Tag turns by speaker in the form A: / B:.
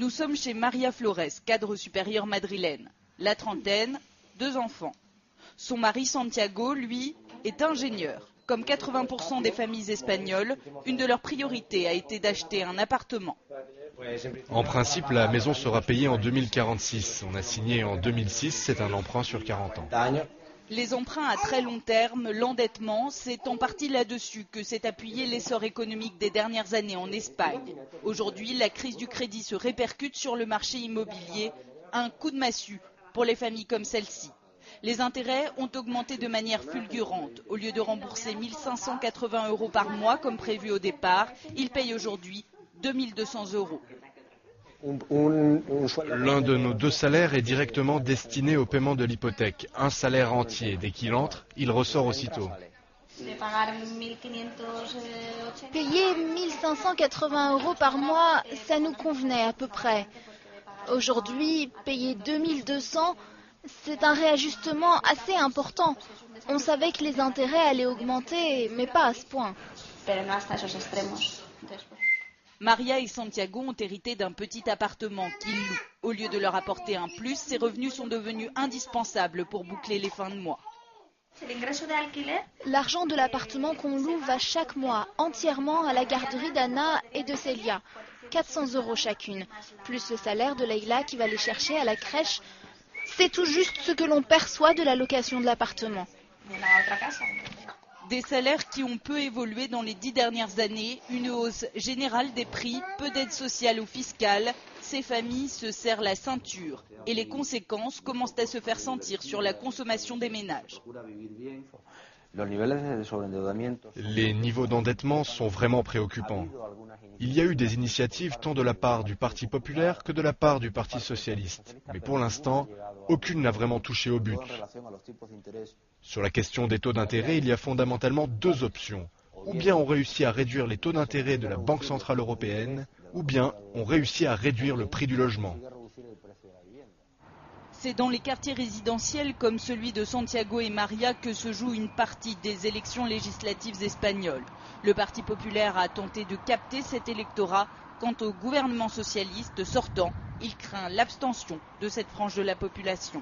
A: Nous sommes chez Maria Flores, cadre supérieur madrilène. La trentaine, 2 enfants. Son mari Santiago, lui, est ingénieur. Comme 80% des familles espagnoles, une de leurs priorités a été d'acheter un appartement.
B: En principe, la maison sera payée en 2046. On a signé en 2006, c'est un emprunt sur 40 ans.
A: Les emprunts à très long terme, l'endettement, c'est en partie là-dessus que s'est appuyé l'essor économique des dernières années en Espagne. Aujourd'hui, la crise du crédit se répercute sur le marché immobilier, un coup de massue pour les familles comme celle-ci. Les intérêts ont augmenté de manière fulgurante. Au lieu de rembourser 1 580 € par mois comme prévu au départ, ils payent aujourd'hui 2 200 €.
B: L'un de nos 2 salaires est directement destiné au paiement de l'hypothèque. Un salaire entier. Dès qu'il entre, il ressort aussitôt.
C: Payer 1 580 € par mois, ça nous convenait à peu près. Aujourd'hui, payer 2 200 €, c'est un réajustement assez important. On savait que les intérêts allaient augmenter, mais pas à ce point.
A: Maria et Santiago ont hérité d'un petit appartement qu'ils louent. Au lieu de leur apporter un plus, ces revenus sont devenus indispensables pour boucler les fins de mois.
C: L'argent de l'appartement qu'on loue va chaque mois entièrement à la garderie d'Anna et de Célia. 400 € chacune, plus le salaire de Leila qui va les chercher à la crèche. C'est tout juste ce que l'on perçoit de la location de l'appartement.
A: Des salaires qui ont peu évolué dans les 10 dernières années, une hausse générale des prix, peu d'aide sociale ou fiscale. Ces familles se serrent la ceinture et les conséquences commencent à se faire sentir sur la consommation des ménages.
B: Les niveaux d'endettement sont vraiment préoccupants. Il y a eu des initiatives tant de la part du Parti populaire que de la part du Parti socialiste. Mais pour l'instant, aucune n'a vraiment touché au but. Sur la question des taux d'intérêt, il y a fondamentalement 2 options. Ou bien on réussit à réduire les taux d'intérêt de la Banque centrale européenne, ou bien on réussit à réduire le prix du logement.
A: C'est dans les quartiers résidentiels comme celui de Santiago et Maria que se joue une partie des élections législatives espagnoles. Le Parti populaire a tenté de capter cet électorat. Quant au gouvernement socialiste sortant, il craint l'abstention de cette frange de la population.